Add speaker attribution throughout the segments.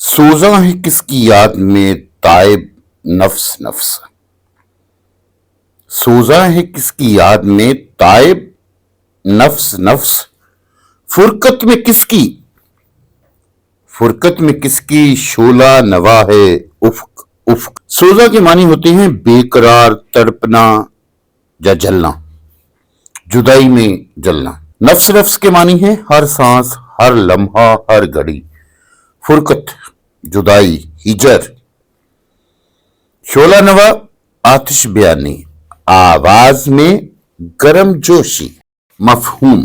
Speaker 1: सोजा है किसकी याद में ताइब नफ्स नफ्स। सोजा है किसकी याद में ताइब नफ्स नफ्स। फुरकत में किसकी, फुरकत में किसकी शोला नवा है उफ्क उफ्क। सोजा के मानी होते हैं बेकरार, तड़पना या जलना, जुदाई में जलना। नफ्स नफ्स के मानी है हर सांस, हर लम्हा, हर घड़ी। फुरकत, जुदाई, हिजर। शोला नवा, आतिश बयानी, आवाज में गरम जोशी। मफहूम,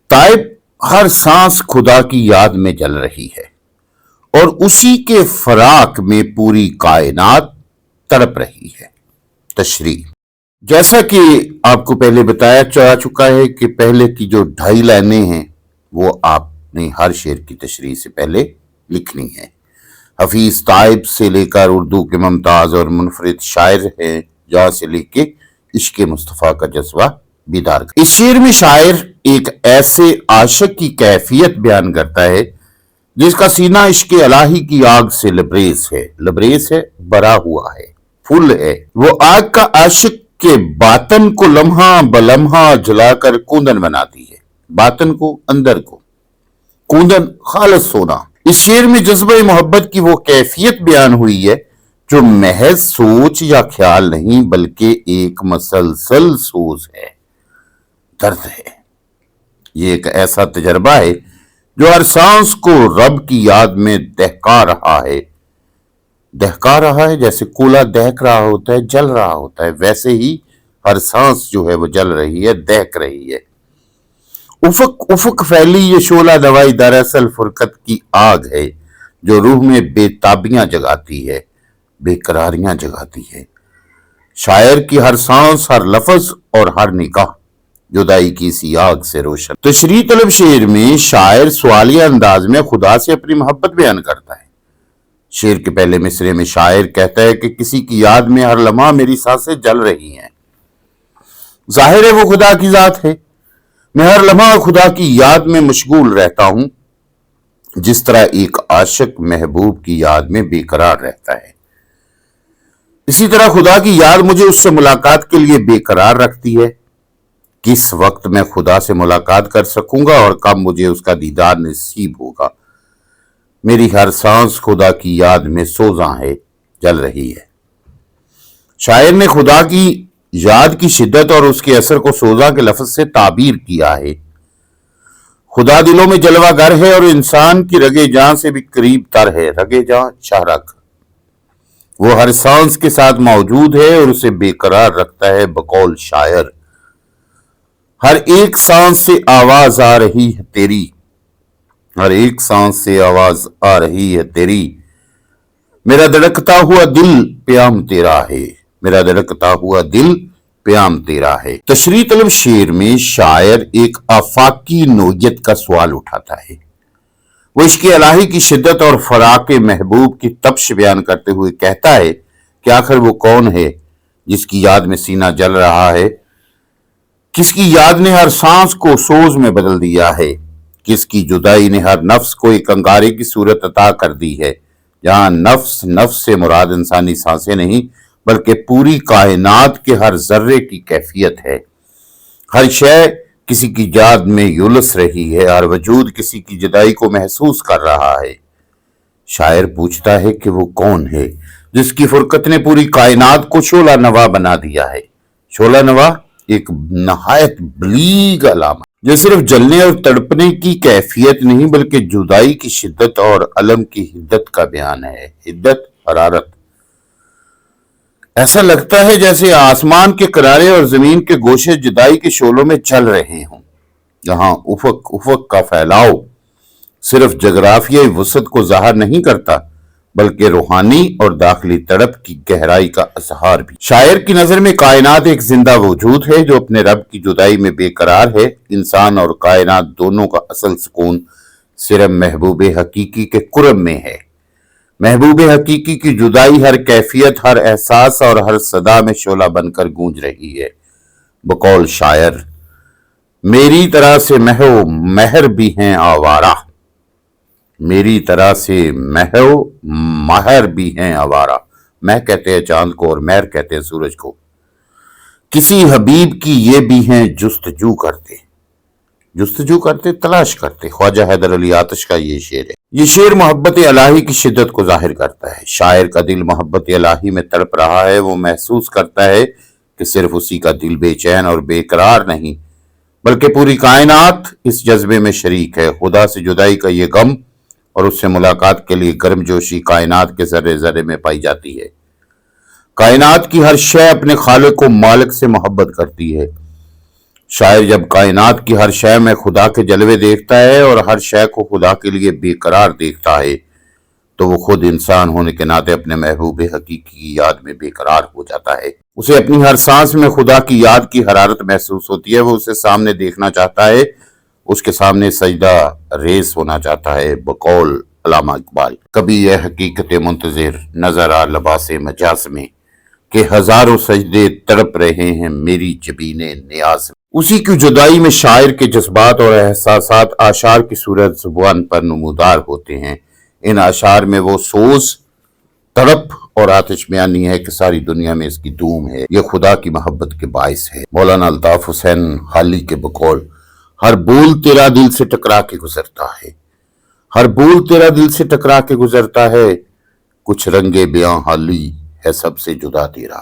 Speaker 1: ताइब हर सांस खुदा की याद में जल रही है और उसी के फराक में पूरी कायनात तड़प रही है। तशरीह, जैसा कि आपको पहले बताया जा चुका है कि पहले की जो 2.5 लाइनें हैं वो आपने हर शेर की तशरीह से पहले लिखनी है। हफीज ताइब से लेकर उर्दू के मुमताज और मुनफरिद शायर हैं, जहां से लेके इश्क मुस्तफ़ा का जज्बा बेदार। इस शेर में शायर एक ऐसे आशिक की कैफियत बयान करता है जिसका सीना इश्क इलाही की आग से लबरेज है। लबरेज है, भरा हुआ है, फुल है। वो आग का आशिक के बातन को लम्हा बलम्हा जलाकर कूंदन बनाती है। बातन को, अंदर को, कूंदन खालिस सोना। इस शेर में जज्बे मोहब्बत की वो कैफियत बयान हुई है जो महज सोच या ख्याल नहीं बल्कि एक मसलसल सोच है, दर्द है। ये एक ऐसा तजर्बा है जो हर सांस को रब की याद में दहका रहा है। दहका रहा है जैसे कोला दहक रहा होता है, जल रहा होता है, वैसे ही हर सांस जो है वो जल रही है, दहक रही है। उफक उफक फैली ये शोला दवाई दरअसल फुरकत की आग है जो रूह में बेताबियां जगाती है, बेकरारियां जगाती है। शायर की हर सांस, हर लफ्ज और हर निगाह जुदाई की इसी आग से रोशन। तशरीह तलब शेर में शायर सवालिया अंदाज में खुदा से अपनी मोहब्बत बयान करता है। शेर के पहले मिसरे में शायर कहता है कि किसी की याद में हर लम्हा मेरी सांसें जल रही हैं। जाहिर है वो खुदा की जात है। मैं हर लम्हा खुदा की याद में मशगूल रहता हूं, जिस तरह एक आशिक महबूब की याद में बेकरार रहता है। इसी तरह खुदा की याद मुझे उससे मुलाकात के लिए बेकरार रखती है। किस वक्त मैं खुदा से मुलाकात कर सकूंगा और कब मुझे उसका दीदार नसीब होगा। मेरी हर सांस खुदा की याद में सोजा है, जल रही है। शायर ने खुदा की याद की शिद्दत और उसके असर को सोजा के लफ्ज से ताबीर किया है। खुदा दिलों में जलवागर है और इंसान की रगे जान से भी करीब तर है। रगे जान, शाहरग। वो हर सांस के साथ मौजूद है और उसे बेकरार रखता है। बकौल शायर, हर एक सांस से आवाज आ रही है तेरी, हर एक सांस से आवाज आ रही है तेरी। मेरा धड़कता हुआ दिल प्याम तेरा है, मेरा धड़कता हुआ दिल प्याम तेरा है। तशरीह तलब शेर में शायर एक आफाकी नोयत का सवाल उठाता है। वो इश्क इलाही की शिद्दत और फराक महबूब की तप्श बयान करते हुए कहता है कि आखिर वो कौन है जिसकी याद में सीना जल रहा है, किसकी याद ने हर सांस को सोज में बदल दिया है, किसकी जुदाई ने हर नफ्स को एक अंगारे की सूरत अता कर दी है। जहां नफ्स नफ्स से मुराद इंसानी सांसें नहीं बल्कि पूरी कायनात के हर जर्रे की कैफियत है। हर शय किसी की याद में युलस रही है, हर वजूद किसी की जुदाई को महसूस कर रहा है। शायर पूछता है कि वो कौन है जिसकी फुरकत ने पूरी कायनात को शोला नवा बना दिया है। शोला नवा एक नहायत बलीग अलामा जो सिर्फ जलने और तड़पने की कैफियत नहीं बल्कि जुदाई की शिद्दत और अलम की हिद्दत का बयान है। हिद्दत, हरारत। ऐसा लगता है जैसे आसमान के किनारे और जमीन के गोशे जुदाई के शोलों में चल रहे हों। जहां उफक उफक का फैलाव सिर्फ जगराफियाई वसत को जाहिर नहीं करता बल्कि रूहानी और दाखिली तड़प की गहराई का इजहार भी। शायर की नजर में कायनात एक जिंदा वजूद है जो अपने रब की जुदाई में बेकरार है। इंसान और कायनात दोनों का असल सुकून सिर्फ महबूब हकीकी के कुर्ब में है। महबूब हकीकी की जुदाई हर कैफियत, हर एहसास और हर सदा में शोला बनकर गूंज रही है। बकौल शायर, मेरी तरह से महव महर भी हैं आवारा। میری طرح سے محو ماہر بھی ہیں آوارہ، مہ کہتے ہیں چاند کو اور مہر کہتے ہیں سورج کو، کسی حبیب کی یہ بھی ہیں جستجو کرتے تلاش کرتے۔ خواجہ حیدر علی آتش کا یہ شعر ہے۔ یہ شعر محبت الہی کی شدت کو ظاہر کرتا ہے۔ شاعر کا دل محبت الہی میں تڑپ رہا ہے، وہ محسوس کرتا ہے کہ صرف اسی کا دل بے چین اور بے قرار نہیں بلکہ پوری کائنات اس جذبے میں شریک ہے۔ خدا سے جدائی کا یہ غم اور اس سے ملاقات کے لیے گرم جوشی کائنات کے ذرے ذرے میں پائی جاتی ہے۔ کائنات کی ہر شے اپنے خالق و مالک سے محبت کرتی ہے۔ شاعر جب کائنات کی ہر شے میں خدا کے جلوے دیکھتا ہے اور ہر شے کو خدا کے لیے بے قرار دیکھتا ہے تو وہ خود انسان ہونے کے ناطے اپنے محبوب حقیقی کی یاد میں بے قرار ہو جاتا ہے۔ اسے اپنی ہر سانس میں خدا کی یاد کی حرارت محسوس ہوتی ہے، وہ اسے سامنے دیکھنا چاہتا ہے، اس کے سامنے سجدہ ریز ہونا چاہتا ہے۔ بقول علامہ اقبال، کبھی یہ حقیقت منتظر نظر آ لباس مجاز میں کہ ہزاروں سجدے تڑپ رہے ہیں میری جبین نیاز میں۔ اسی کی جدائی میں شاعر کے جذبات اور احساسات اشعار کی صورت زبان پر نمودار ہوتے ہیں۔ ان اشعار میں وہ سوز، تڑپ اور آتش بیانی ہے کہ ساری دنیا میں اس کی دھوم ہے، یہ خدا کی محبت کے باعث ہے۔ مولانا الطاف حسین حالی کے بقول، ہر بول تیرا دل سے ٹکرا کے گزرتا ہے، ہر بول تیرا دل سے ٹکرا کے گزرتا ہے، کچھ رنگے بیاں حالی ہے سب سے جدا تیرا،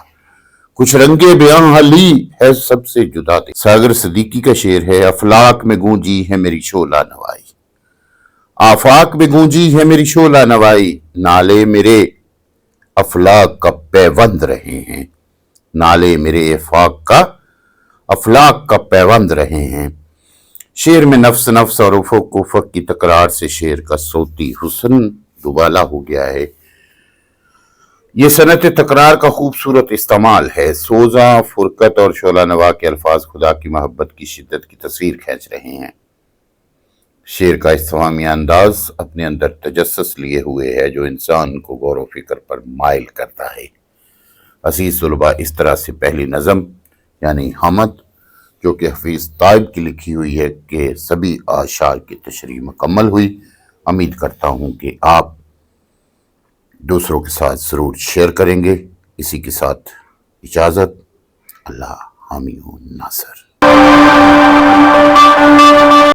Speaker 1: کچھ رنگے بیاں حالی ہے سب سے جدا تیرا۔ ساگر صدیقی کا شعر ہے، افلاک میں گونجی ہے میری شعلہ نوائی، آفاق میں گونجی ہے میری شعلہ نوائی، نالے میرے افلاک کا پیوند رہے ہیں، نالے میرے افلاک کا پیوند رہے ہیں۔ شعر میں نفس نفس اور افق افق کی تکرار سے شعر کا صوتی حسن دوبالا ہو گیا ہے۔ یہ صنعت تکرار کا خوبصورت استعمال ہے۔ سوزاں، فرقت اور شعلہ نوا کے الفاظ خدا کی محبت کی شدت کی تصویر کھینچ رہے ہیں۔ شعر کا استفہامی انداز اپنے اندر تجسس لیے ہوئے ہے جو انسان کو غور و فکر پر مائل کرتا ہے۔ عزیز طلباء، اس طرح سے پہلی نظم یعنی حمد جو کہ حفیظ طائب کی لکھی ہوئی ہے کہ سبھی اشعار کی تشریح مکمل ہوئی۔ امید کرتا ہوں کہ آپ دوسروں کے ساتھ ضرور شیئر کریں گے۔ اسی کے ساتھ اجازت، اللہ حامی و ناصر۔